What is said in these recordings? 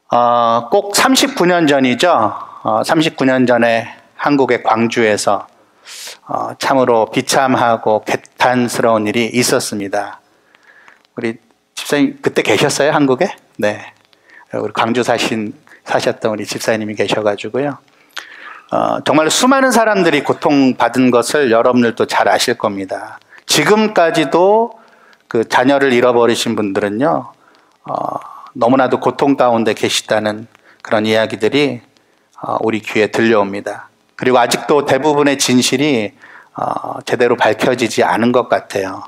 꼭 39년 전이죠. 39년 전에 한국의 광주에서 참으로 비참하고 개탄스러운 일이 있었습니다. 우리 집사님 그때 계셨어요, 한국에? 네. 우리 광주 사셨던 우리 집사님이 계셔가지고요. 정말 수많은 사람들이 고통받은 것을 여러분들도 잘 아실 겁니다. 지금까지도 그 자녀를 잃어버리신 분들은요, 너무나도 고통 가운데 계시다는 그런 이야기들이 우리 귀에 들려옵니다. 그리고 아직도 대부분의 진실이 제대로 밝혀지지 않은 것 같아요.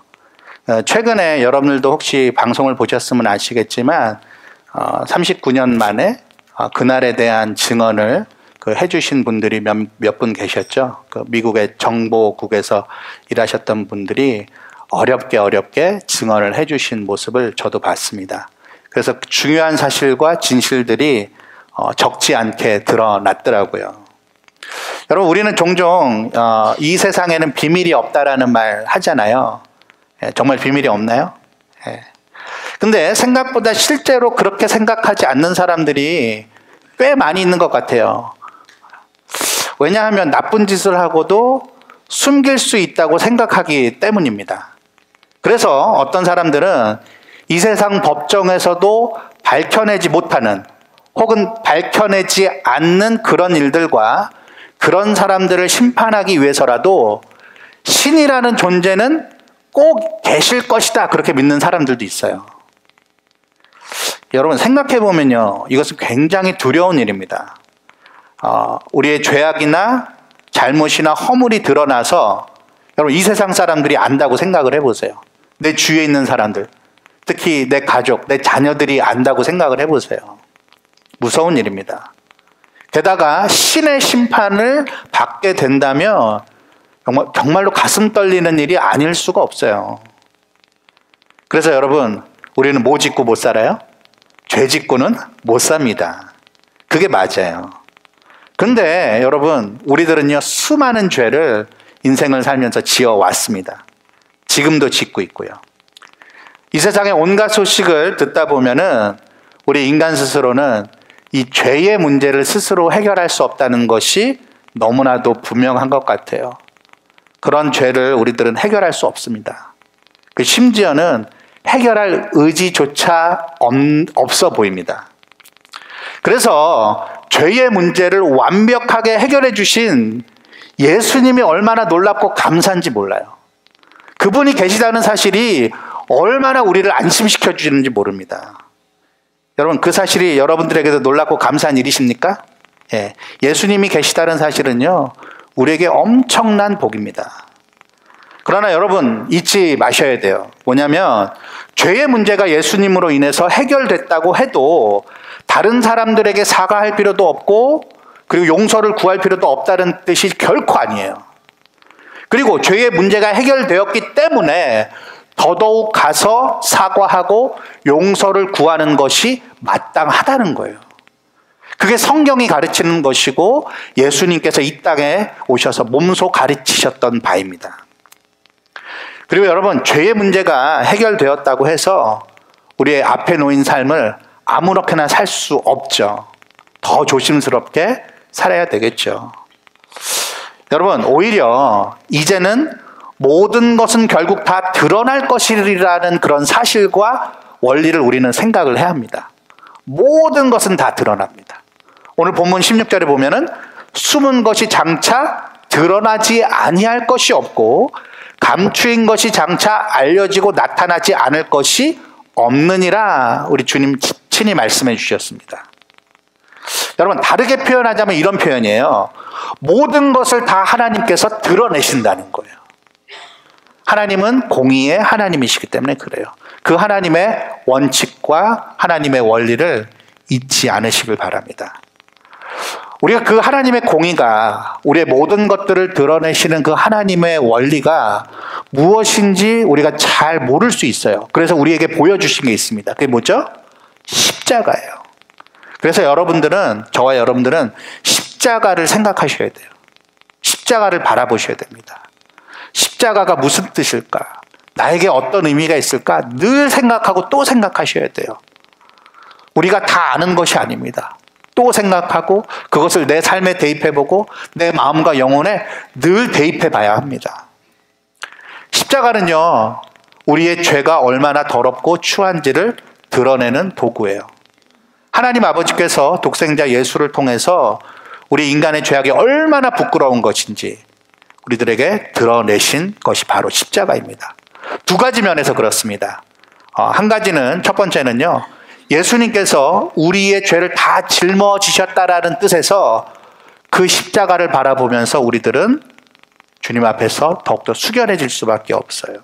최근에 여러분들도 혹시 방송을 보셨으면 아시겠지만 39년 만에 그날에 대한 증언을 해주신 분들이 몇 분 계셨죠. 미국의 정보국에서 일하셨던 분들이 어렵게 증언을 해주신 모습을 저도 봤습니다. 그래서 중요한 사실과 진실들이 적지 않게 드러났더라고요. 여러분, 우리는 종종 이 세상에는 비밀이 없다라는 말 하잖아요. 정말 비밀이 없나요? 근데 생각보다 실제로 그렇게 생각하지 않는 사람들이 꽤 많이 있는 것 같아요. 왜냐하면 나쁜 짓을 하고도 숨길 수 있다고 생각하기 때문입니다. 그래서 어떤 사람들은 이 세상 법정에서도 밝혀내지 못하는 혹은 밝혀내지 않는 그런 일들과 그런 사람들을 심판하기 위해서라도 신이라는 존재는 꼭 계실 것이다, 그렇게 믿는 사람들도 있어요. 여러분, 생각해보면요, 이것은 굉장히 두려운 일입니다. 우리의 죄악이나 잘못이나 허물이 드러나서 여러분, 이 세상 사람들이 안다고 생각을 해보세요. 내 주위에 있는 사람들, 특히 내 가족, 내 자녀들이 안다고 생각을 해보세요. 무서운 일입니다. 게다가 신의 심판을 받게 된다면 정말로 가슴 떨리는 일이 아닐 수가 없어요. 그래서 여러분, 우리는 뭐 짓고 못 살아요? 죄 짓고는 못 삽니다. 그게 맞아요. 근데 여러분, 우리들은요, 수많은 죄를 인생을 살면서 지어왔습니다. 지금도 짓고 있고요. 이 세상의 온갖 소식을 듣다 보면은 우리 인간 스스로는 이 죄의 문제를 스스로 해결할 수 없다는 것이 너무나도 분명한 것 같아요. 그런 죄를 우리들은 해결할 수 없습니다. 심지어는 해결할 의지조차 없어 보입니다. 그래서 죄의 문제를 완벽하게 해결해 주신 예수님이 얼마나 놀랍고 감사한지 몰라요. 그분이 계시다는 사실이 얼마나 우리를 안심시켜 주시는지 모릅니다. 여러분, 그 사실이 여러분들에게도 놀랍고 감사한 일이십니까? 예수님이 계시다는 사실은요, 우리에게 엄청난 복입니다. 그러나 여러분, 잊지 마셔야 돼요. 뭐냐면 죄의 문제가 예수님으로 인해서 해결됐다고 해도 다른 사람들에게 사과할 필요도 없고 그리고 용서를 구할 필요도 없다는 뜻이 결코 아니에요. 그리고 죄의 문제가 해결되었기 때문에 더더욱 가서 사과하고 용서를 구하는 것이 마땅하다는 거예요. 그게 성경이 가르치는 것이고 예수님께서 이 땅에 오셔서 몸소 가르치셨던 바입니다. 그리고 여러분, 죄의 문제가 해결되었다고 해서 우리의 앞에 놓인 삶을 아무렇게나 살 수 없죠. 더 조심스럽게 살아야 되겠죠. 여러분, 오히려 이제는 모든 것은 결국 다 드러날 것이라는 그런 사실과 원리를 우리는 생각을 해야 합니다. 모든 것은 다 드러납니다. 오늘 본문 16절에 보면은 숨은 것이 장차 드러나지 아니할 것이 없고 감추인 것이 장차 알려지고 나타나지 않을 것이 없느니라, 우리 주님 친히 말씀해 주셨습니다. 여러분, 다르게 표현하자면 이런 표현이에요. 모든 것을 다 하나님께서 드러내신다는 거예요. 하나님은 공의의 하나님이시기 때문에 그래요. 그 하나님의 원칙과 하나님의 원리를 잊지 않으시길 바랍니다. 우리가 그 하나님의 공의가, 우리의 모든 것들을 드러내시는 그 하나님의 원리가 무엇인지 우리가 잘 모를 수 있어요. 그래서 우리에게 보여주신 게 있습니다. 그게 뭐죠? 십자가예요. 그래서 여러분들은, 저와 여러분들은 십자가를 생각하셔야 돼요. 십자가를 바라보셔야 됩니다. 십자가가 무슨 뜻일까? 나에게 어떤 의미가 있을까? 늘 생각하고 또 생각하셔야 돼요. 우리가 다 아는 것이 아닙니다. 또 생각하고 그것을 내 삶에 대입해보고 내 마음과 영혼에 늘 대입해봐야 합니다. 십자가는요, 우리의 죄가 얼마나 더럽고 추한지를 드러내는 도구예요. 하나님 아버지께서 독생자 예수를 통해서 우리 인간의 죄악이 얼마나 부끄러운 것인지 우리들에게 드러내신 것이 바로 십자가입니다. 두 가지 면에서 그렇습니다. 한 가지는, 첫 번째는요, 예수님께서 우리의 죄를 다 짊어지셨다라는 뜻에서 그 십자가를 바라보면서 우리들은 주님 앞에서 더욱더 숙연해질 수밖에 없어요.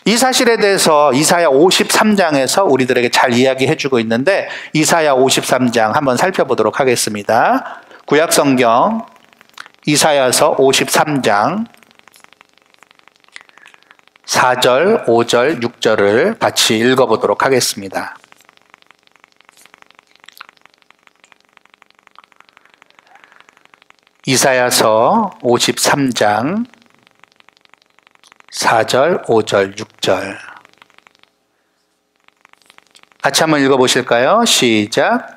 이 사실에 대해서 이사야 53장에서 우리들에게 잘 이야기해주고 있는데, 이사야 53장 한번 살펴보도록 하겠습니다. 구약성경 이사야서 53장 4절, 5절, 6절을 같이 읽어보도록 하겠습니다. 이사야서 53장 4절, 5절, 6절 같이 한번 읽어보실까요? 시작.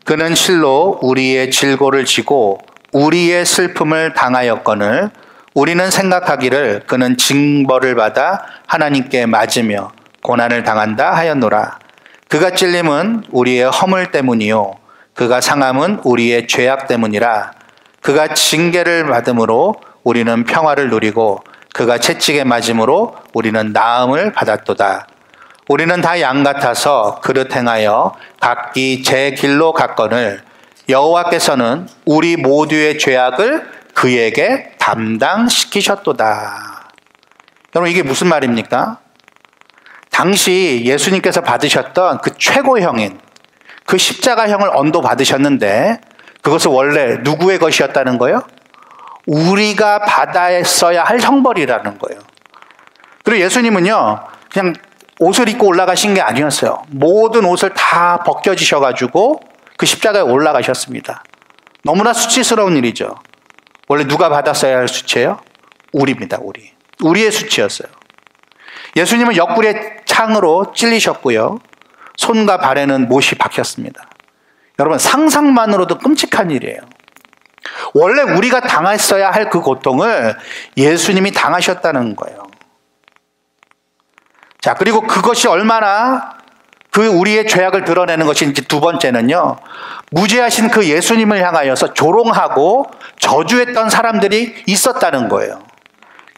그는 실로 우리의 질고를 지고 우리의 슬픔을 당하였거늘 우리는 생각하기를 그는 징벌을 받아 하나님께 맞으며 고난을 당한다 하였노라. 그가 찔림은 우리의 허물 때문이요 그가 상함은 우리의 죄악 때문이라. 그가 징계를 받음으로 우리는 평화를 누리고 그가 채찍에 맞음으로 우리는 나음을 받았도다. 우리는 다 양 같아서 그릇 행하여 각기 제 길로 갔거늘 여호와께서는 우리 모두의 죄악을 그에게 담당시키셨도다. 여러분, 이게 무슨 말입니까? 당시 예수님께서 받으셨던 그 최고형인 그 십자가형을 언도받으셨는데 그것은 원래 누구의 것이었다는 거예요? 우리가 받았어야 할 형벌이라는 거예요. 그리고 예수님은요, 그냥 옷을 입고 올라가신 게 아니었어요. 모든 옷을 다 벗겨지셔가지고 그 십자가에 올라가셨습니다. 너무나 수치스러운 일이죠. 원래 누가 받았어야 할 수치예요? 우리입니다, 우리. 우리의 수치였어요. 예수님은 옆구리에 창으로 찔리셨고요. 손과 발에는 못이 박혔습니다. 여러분, 상상만으로도 끔찍한 일이에요. 원래 우리가 당했어야 할 그 고통을 예수님이 당하셨다는 거예요. 자, 그리고 그것이 얼마나 그 우리의 죄악을 드러내는 것인지 두 번째는요, 무죄하신 그 예수님을 향하여서 조롱하고 저주했던 사람들이 있었다는 거예요.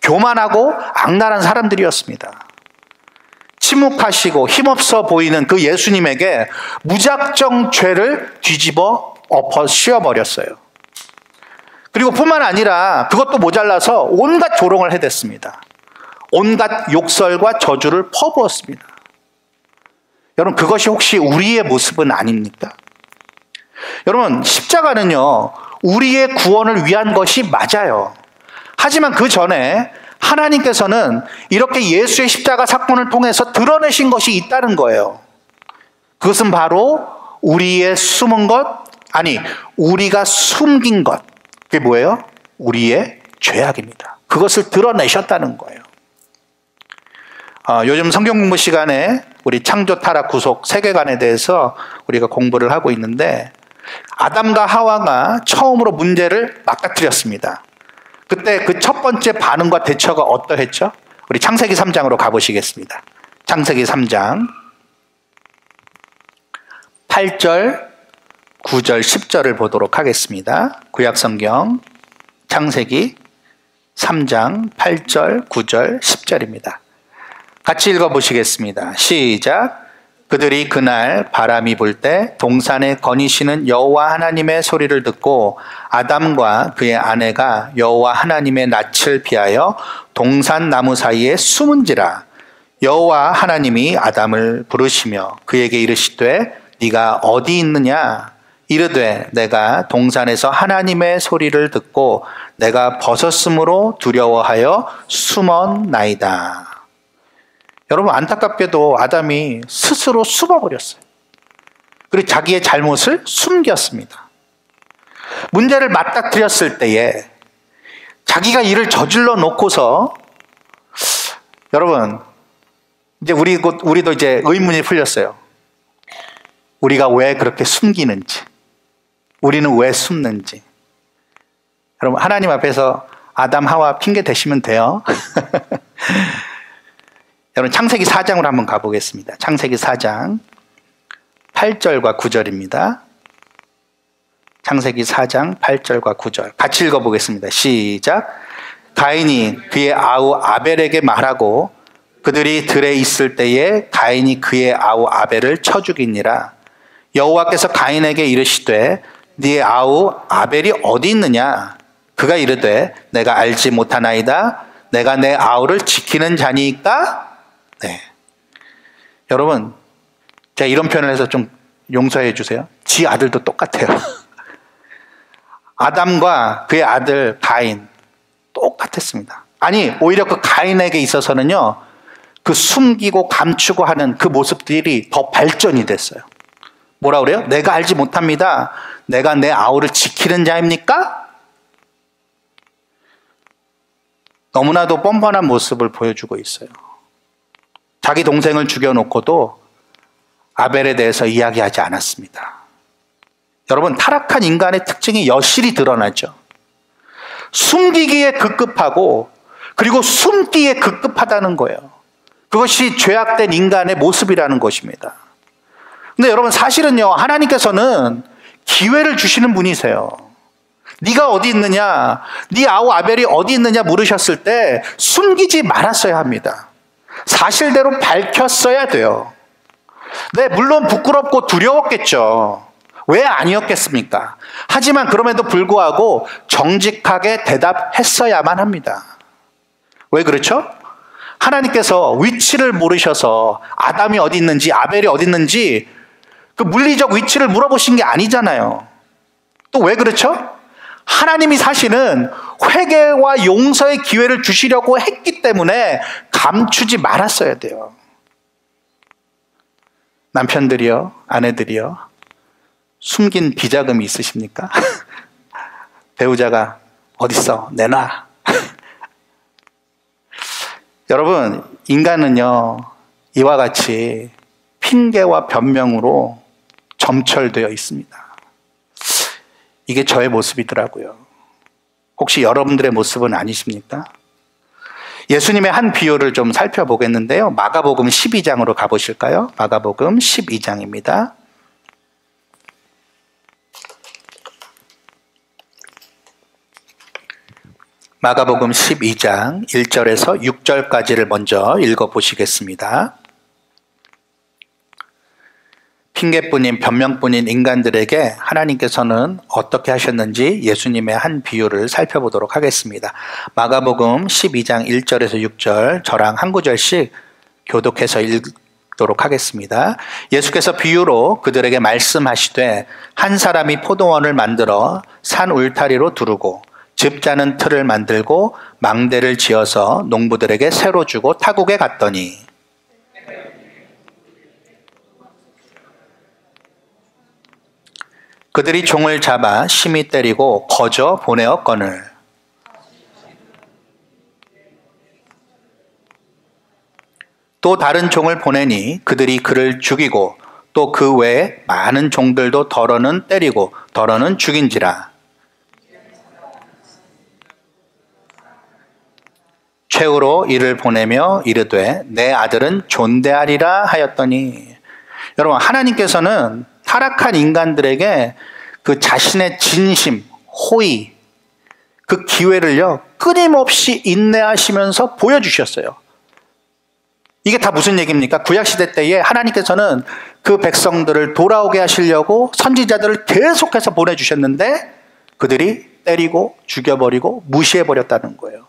교만하고 악랄한 사람들이었습니다. 침묵하시고 힘없어 보이는 그 예수님에게 무작정 죄를 뒤집어 엎어 씌워버렸어요. 그리고 뿐만 아니라 그것도 모자라서 온갖 조롱을 해댔습니다. 온갖 욕설과 저주를 퍼부었습니다. 여러분, 그것이 혹시 우리의 모습은 아닙니까? 여러분, 십자가는요, 우리의 구원을 위한 것이 맞아요. 하지만 그 전에 하나님께서는 이렇게 예수의 십자가 사건을 통해서 드러내신 것이 있다는 거예요. 그것은 바로 우리의 숨은 것, 아니, 우리가 숨긴 것. 그게 뭐예요? 우리의 죄악입니다. 그것을 드러내셨다는 거예요. 요즘 성경 공부 시간에 우리 창조, 타락, 구속, 세계관에 대해서 우리가 공부를 하고 있는데, 아담과 하와가 처음으로 문제를 맞닥뜨렸습니다. 그때 그 첫 번째 반응과 대처가 어떠했죠? 우리 창세기 3장으로 가보시겠습니다. 창세기 3장 8절, 9절, 10절을 보도록 하겠습니다. 구약성경 창세기 3장 8절, 9절, 10절입니다. 같이 읽어보시겠습니다. 시작. 그들이 그날 바람이 불 때 동산에 거니시는 여호와 하나님의 소리를 듣고 아담과 그의 아내가 여호와 하나님의 낯을 피하여 동산 나무 사이에 숨은지라. 여호와 하나님이 아담을 부르시며 그에게 이르시되 네가 어디 있느냐? 이르되 내가 동산에서 하나님의 소리를 듣고 내가 벗었으므로 두려워하여 숨었나이다. 여러분, 안타깝게도 아담이 스스로 숨어버렸어요. 그리고 자기의 잘못을 숨겼습니다. 문제를 맞닥뜨렸을 때에 자기가 일을 저질러 놓고서, 여러분, 이제 우리도 이제 의문이 풀렸어요. 우리가 왜 그렇게 숨기는지, 우리는 왜 숨는지. 여러분, 하나님 앞에서 아담, 하와 핑계 대시면 돼요. 여러분, 창세기 4장으로 한번 가보겠습니다. 창세기 4장 8절과 9절입니다. 창세기 4장 8절과 9절 같이 읽어보겠습니다. 시작. 가인이 그의 아우 아벨에게 말하고 그들이 들에 있을 때에 가인이 그의 아우 아벨을 쳐 죽이니라. 여호와께서 가인에게 이르시되 네 아우 아벨이 어디 있느냐? 그가 이르되 내가 알지 못하나이다. 내가 내 아우를 지키는 자니까. 네. 여러분, 제가 이런 표현을 해서 좀 용서해 주세요. 지 아들도 똑같아요. 아담과 그의 아들 가인 똑같았습니다. 아니, 오히려 그 가인에게 있어서는요, 그 숨기고 감추고 하는 그 모습들이 더 발전이 됐어요. 뭐라 그래요? 내가 알지 못합니다. 내가 내 아우를 지키는 자입니까? 너무나도 뻔뻔한 모습을 보여주고 있어요. 자기 동생을 죽여놓고도 아벨에 대해서 이야기하지 않았습니다. 여러분, 타락한 인간의 특징이 여실히 드러나죠. 숨기기에 급급하고 그리고 숨기에 급급하다는 거예요. 그것이 죄악된 인간의 모습이라는 것입니다. 근데 여러분, 사실은요, 하나님께서는 기회를 주시는 분이세요. 네가 어디 있느냐, 네 아우 아벨이 어디 있느냐 물으셨을 때 숨기지 말았어야 합니다. 사실대로 밝혔어야 돼요. 네, 물론 부끄럽고 두려웠겠죠. 왜 아니었겠습니까? 하지만 그럼에도 불구하고 정직하게 대답했어야만 합니다. 왜 그렇죠? 하나님께서 위치를 모르셔서 아담이 어디 있는지 아벨이 어디 있는지 그 물리적 위치를 물어보신 게 아니잖아요. 또 왜 그렇죠? 하나님이 사실은 회개와 용서의 기회를 주시려고 했기 때문에 감추지 말았어야 돼요. 남편들이요, 아내들이요, 숨긴 비자금이 있으십니까? 배우자가 어딨어? 내놔. 여러분, 인간은요, 이와 같이 핑계와 변명으로 점철되어 있습니다. 이게 저의 모습이더라고요. 혹시 여러분들의 모습은 아니십니까? 예수님의 한 비유를 좀 살펴보겠는데요. 마가복음 12장으로 가보실까요? 마가복음 12장입니다. 마가복음 12장 1절에서 6절까지를 먼저 읽어보시겠습니다. 핑계뿐인 변명뿐인 인간들에게 하나님께서는 어떻게 하셨는지 예수님의 한 비유를 살펴보도록 하겠습니다. 마가복음 12장 1절에서 6절 저랑 한 구절씩 교독해서 읽도록 하겠습니다. 예수께서 비유로 그들에게 말씀하시되 한 사람이 포도원을 만들어 산 울타리로 두르고 즙 짜는 틀을 만들고 망대를 지어서 농부들에게 새로 주고 타국에 갔더니 그들이 종을 잡아 심히 때리고 거저 보내었거늘 또 다른 종을 보내니 그들이 그를 죽이고 또 그 외에 많은 종들도 더러는 때리고 더러는 죽인지라. 최후로 이를 보내며 이르되 내 아들은 존대하리라 하였더니, 여러분, 하나님께서는 타락한 인간들에게 그 자신의 진심, 호의, 그 기회를요, 끊임없이 인내하시면서 보여주셨어요. 이게 다 무슨 얘기입니까? 구약시대 때에 하나님께서는 그 백성들을 돌아오게 하시려고 선지자들을 계속해서 보내주셨는데 그들이 때리고 죽여버리고 무시해버렸다는 거예요.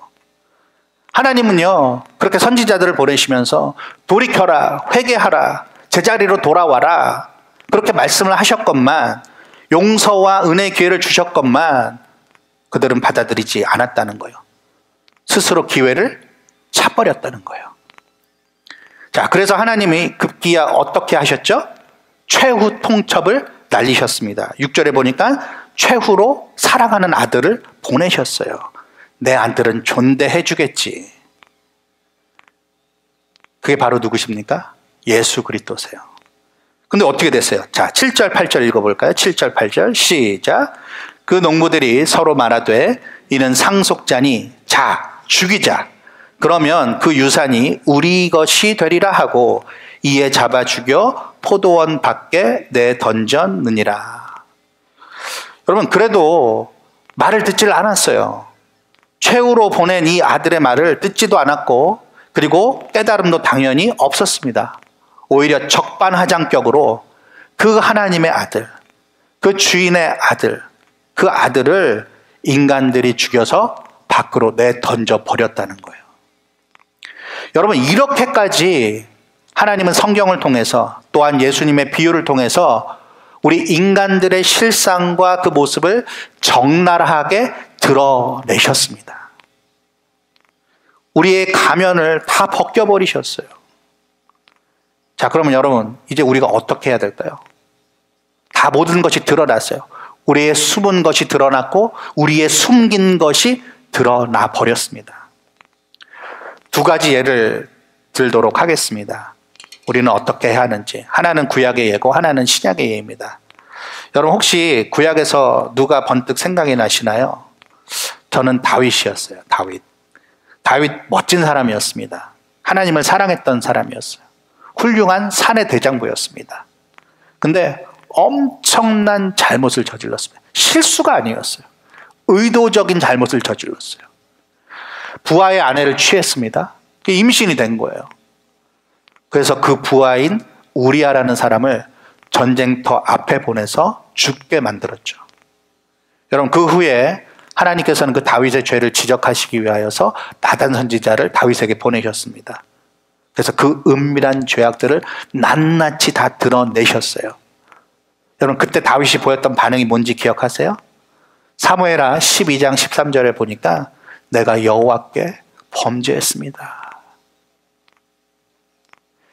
하나님은요, 그렇게 선지자들을 보내시면서 돌이켜라, 회개하라, 제자리로 돌아와라, 그렇게 말씀을 하셨건만, 용서와 은혜의 기회를 주셨건만 그들은 받아들이지 않았다는 거예요. 스스로 기회를 차버렸다는 거예요. 자, 그래서 하나님이 급기야 어떻게 하셨죠? 최후 통첩을 날리셨습니다. 6절에 보니까 최후로 사랑하는 아들을 보내셨어요. 내 아들은 존대해 주겠지. 그게 바로 누구십니까? 예수 그리스도세요. 근데 어떻게 됐어요? 자, 7절, 8절 읽어볼까요? 7절, 8절 시작. 그 농부들이 서로 말하되 이는 상속자니 자, 죽이자. 그러면 그 유산이 우리 것이 되리라 하고 이에 잡아 죽여 포도원 밖에 내던졌느니라. 여러분, 그래도 말을 듣질 않았어요. 최후로 보낸 이 아들의 말을 듣지도 않았고, 그리고 깨달음도 당연히 없었습니다. 오히려 적반하장격으로 그 하나님의 아들, 그 주인의 아들, 그 아들을 인간들이 죽여서 밖으로 내던져 버렸다는 거예요. 여러분, 이렇게까지 하나님은 성경을 통해서, 또한 예수님의 비유를 통해서 우리 인간들의 실상과 그 모습을 적나라하게 드러내셨습니다. 우리의 가면을 다 벗겨버리셨어요. 자, 그러면 여러분, 이제 우리가 어떻게 해야 될까요? 다 모든 것이 드러났어요. 우리의 숨은 것이 드러났고 우리의 숨긴 것이 드러나 버렸습니다. 두 가지 예를 들도록 하겠습니다. 우리는 어떻게 해야 하는지. 하나는 구약의 예고 하나는 신약의 예입니다. 여러분, 혹시 구약에서 누가 번뜩 생각이 나시나요? 저는 다윗이었어요. 다윗 멋진 사람이었습니다. 하나님을 사랑했던 사람이었어요. 훌륭한 산의 대장부였습니다. 근데 엄청난 잘못을 저질렀습니다. 실수가 아니었어요. 의도적인 잘못을 저질렀어요. 부하의 아내를 취했습니다. 임신이 된 거예요. 그래서 그 부하인 우리아라는 사람을 전쟁터 앞에 보내서 죽게 만들었죠. 여러분, 그 후에 하나님께서는 그 다윗의 죄를 지적하시기 위하여서 나단 선지자를 다윗에게 보내셨습니다. 그래서 그 은밀한 죄악들을 낱낱이 다 드러내셨어요. 여러분, 그때 다윗이 보였던 반응이 뭔지 기억하세요? 사무엘하 12장 13절에 보니까 내가 여호와께 범죄했습니다.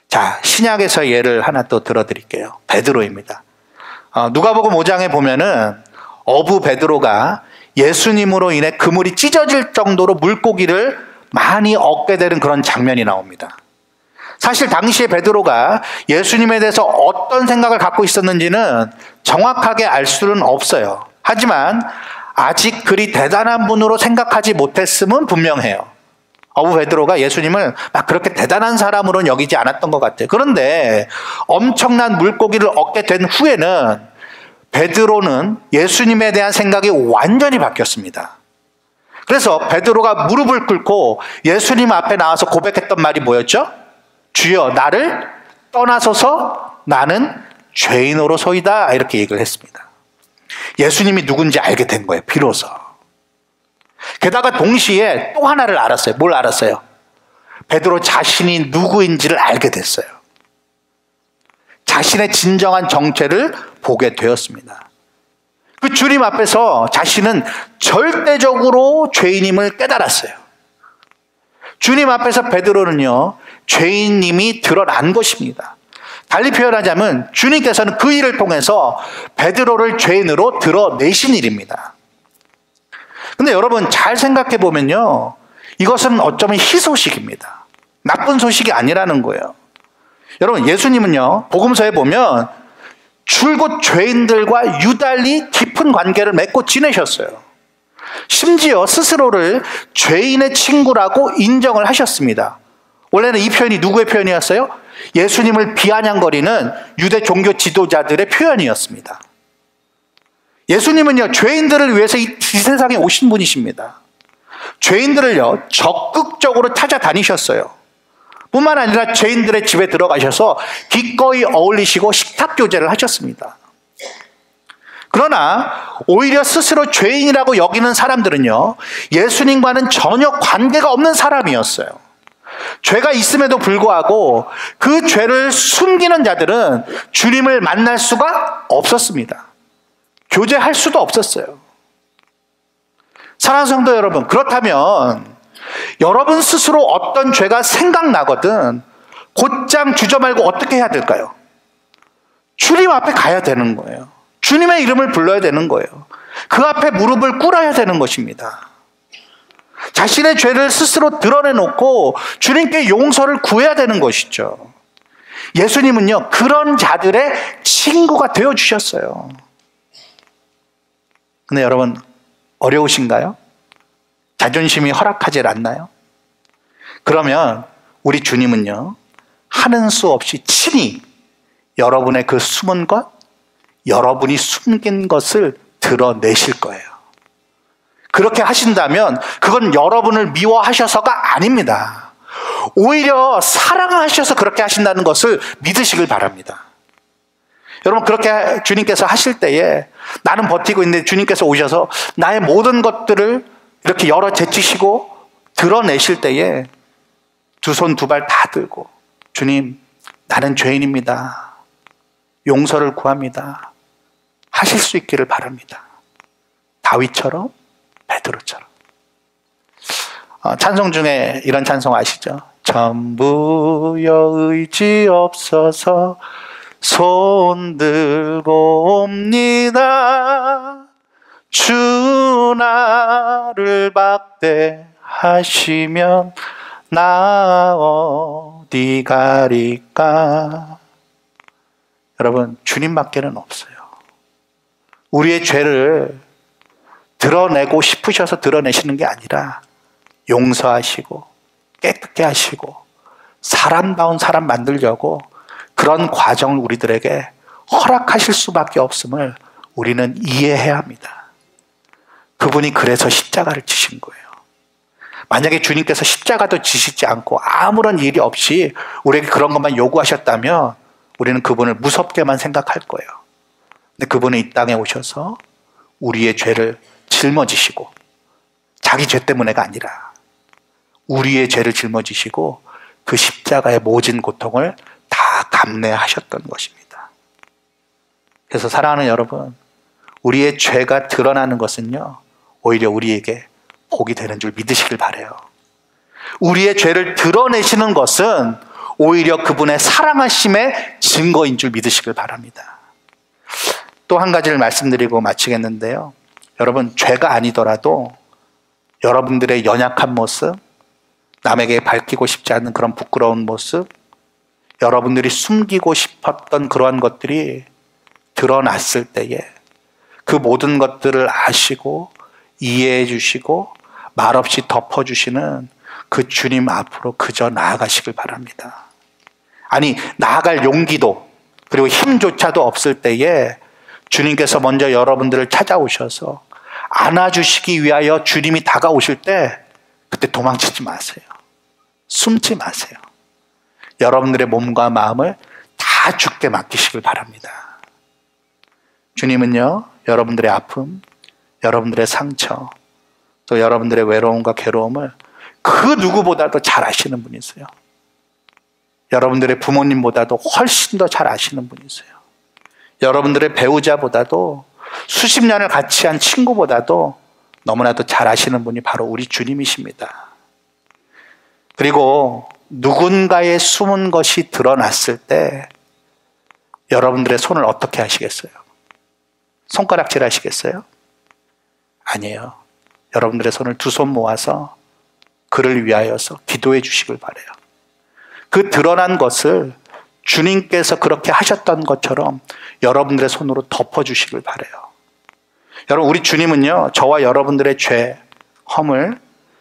자, 신약에서 예를 하나 또 들어드릴게요. 베드로입니다. 누가복음 5장에 보면은 어부 베드로가 예수님으로 인해 그물이 찢어질 정도로 물고기를 많이 얻게 되는 그런 장면이 나옵니다. 사실 당시에 베드로가 예수님에 대해서 어떤 생각을 갖고 있었는지는 정확하게 알 수는 없어요. 하지만 아직 그리 대단한 분으로 생각하지 못했음은 분명해요. 어부 베드로가 예수님을 막 그렇게 대단한 사람으로는 여기지 않았던 것 같아요. 그런데 엄청난 물고기를 얻게 된 후에는 베드로는 예수님에 대한 생각이 완전히 바뀌었습니다. 그래서 베드로가 무릎을 꿇고 예수님 앞에 나와서 고백했던 말이 뭐였죠? 주여, 나를 떠나소서, 나는 죄인으로소이다. 이렇게 얘기를 했습니다. 예수님이 누군지 알게 된 거예요, 비로소. 게다가 동시에 또 하나를 알았어요. 뭘 알았어요? 베드로 자신이 누구인지를 알게 됐어요. 자신의 진정한 정체를 보게 되었습니다. 그 주님 앞에서 자신은 절대적으로 죄인임을 깨달았어요. 주님 앞에서 베드로는요, 죄인님이 드러난 것입니다. 달리 표현하자면 주님께서는 그 일을 통해서 베드로를 죄인으로 드러내신 일입니다. 근데 여러분, 잘 생각해 보면요, 이것은 어쩌면 희소식입니다. 나쁜 소식이 아니라는 거예요. 여러분, 예수님은요, 복음서에 보면 줄곧 죄인들과 유달리 깊은 관계를 맺고 지내셨어요. 심지어 스스로를 죄인의 친구라고 인정을 하셨습니다. 원래는 이 표현이 누구의 표현이었어요? 예수님을 비아냥거리는 유대 종교 지도자들의 표현이었습니다. 예수님은요, 죄인들을 위해서 이 세상에 오신 분이십니다. 죄인들을요, 적극적으로 찾아다니셨어요. 뿐만 아니라 죄인들의 집에 들어가셔서 기꺼이 어울리시고 식탁 교제를 하셨습니다. 그러나 오히려 스스로 죄인이라고 여기는 사람들은요, 예수님과는 전혀 관계가 없는 사람이었어요. 죄가 있음에도 불구하고 그 죄를 숨기는 자들은 주님을 만날 수가 없었습니다. 교제할 수도 없었어요. 사랑하는 성도 여러분, 그렇다면 여러분 스스로 어떤 죄가 생각나거든 곧장 주저 말고 어떻게 해야 될까요? 주님 앞에 가야 되는 거예요. 주님의 이름을 불러야 되는 거예요. 그 앞에 무릎을 꿇어야 되는 것입니다. 자신의 죄를 스스로 드러내놓고 주님께 용서를 구해야 되는 것이죠. 예수님은요, 그런 자들의 친구가 되어주셨어요. 근데 여러분, 어려우신가요? 자존심이 허락하질 않나요? 그러면 우리 주님은요, 하는 수 없이 친히 여러분의 그 숨은 것, 여러분이 숨긴 것을 드러내실 거예요. 그렇게 하신다면 그건 여러분을 미워하셔서가 아닙니다. 오히려 사랑하셔서 그렇게 하신다는 것을 믿으시길 바랍니다. 여러분, 그렇게 주님께서 하실 때에 나는 버티고 있는데 주님께서 오셔서 나의 모든 것들을 이렇게 열어 제치시고 드러내실 때에 두 손 두 발 다 들고, 주님, 나는 죄인입니다. 용서를 구합니다. 하실 수 있기를 바랍니다. 다윗처럼, 베드로처럼. 찬송 중에 이런 찬송 아시죠? 전부여 의지 없어서 손 들고 옵니다. 주 나를 박대하시면 나 어디 가리까. 여러분, 주님밖에는 없어요. 우리의 죄를 드러내고 싶으셔서 드러내시는 게 아니라 용서하시고 깨끗게 하시고 사람다운 사람 만들려고 그런 과정을 우리들에게 허락하실 수밖에 없음을 우리는 이해해야 합니다. 그분이 그래서 십자가를 지신 거예요. 만약에 주님께서 십자가도 지시지 않고 아무런 일이 없이 우리에게 그런 것만 요구하셨다면 우리는 그분을 무섭게만 생각할 거예요. 근데 그분은 이 땅에 오셔서 우리의 죄를 짊어지시고, 자기 죄 때문에가 아니라 우리의 죄를 짊어지시고 그 십자가의 모진 고통을 다 감내하셨던 것입니다. 그래서 사랑하는 여러분, 우리의 죄가 드러나는 것은요, 오히려 우리에게 복이 되는 줄 믿으시길 바라요. 우리의 죄를 드러내시는 것은 오히려 그분의 사랑하심의 증거인 줄 믿으시길 바랍니다. 또 한 가지를 말씀드리고 마치겠는데요. 여러분, 죄가 아니더라도 여러분들의 연약한 모습, 남에게 밝히고 싶지 않는 그런 부끄러운 모습, 여러분들이 숨기고 싶었던 그러한 것들이 드러났을 때에 그 모든 것들을 아시고 이해해 주시고 말없이 덮어주시는 그 주님 앞으로 그저 나아가시길 바랍니다. 아니, 나아갈 용기도 그리고 힘조차도 없을 때에 주님께서 먼저 여러분들을 찾아오셔서 안아주시기 위하여 주님이 다가오실 때 그때 도망치지 마세요. 숨지 마세요. 여러분들의 몸과 마음을 다 주께 맡기시길 바랍니다. 주님은요, 여러분들의 아픔, 여러분들의 상처, 또 여러분들의 외로움과 괴로움을 그 누구보다도 잘 아시는 분이세요. 여러분들의 부모님보다도 훨씬 더 잘 아시는 분이세요. 여러분들의 배우자보다도 수십 년을 같이 한 친구보다도 너무나도 잘 아시는 분이 바로 우리 주님이십니다. 그리고 누군가의 숨은 것이 드러났을 때 여러분들의 손을 어떻게 하시겠어요? 손가락질 하시겠어요? 아니에요. 여러분들의 손을 두 손 모아서 그를 위하여서 기도해 주시길 바라요. 그 드러난 것을 주님께서 그렇게 하셨던 것처럼 여러분들의 손으로 덮어주시길 바라요. 여러분, 우리 주님은요, 저와 여러분들의 죄, 허물,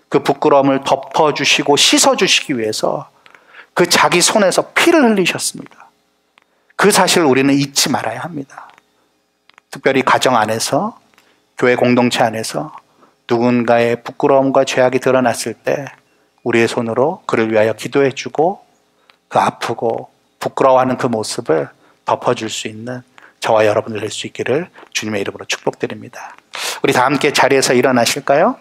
그 부끄러움을 덮어주시고 씻어주시기 위해서 그 자기 손에서 피를 흘리셨습니다. 그 사실을 우리는 잊지 말아야 합니다. 특별히 가정 안에서, 교회 공동체 안에서 누군가의 부끄러움과 죄악이 드러났을 때 우리의 손으로 그를 위하여 기도해주고 그 아프고 부끄러워하는 그 모습을 덮어줄 수 있는 저와 여러분들 될 수 있기를 주님의 이름으로 축복드립니다. 우리 다 함께 자리에서 일어나실까요?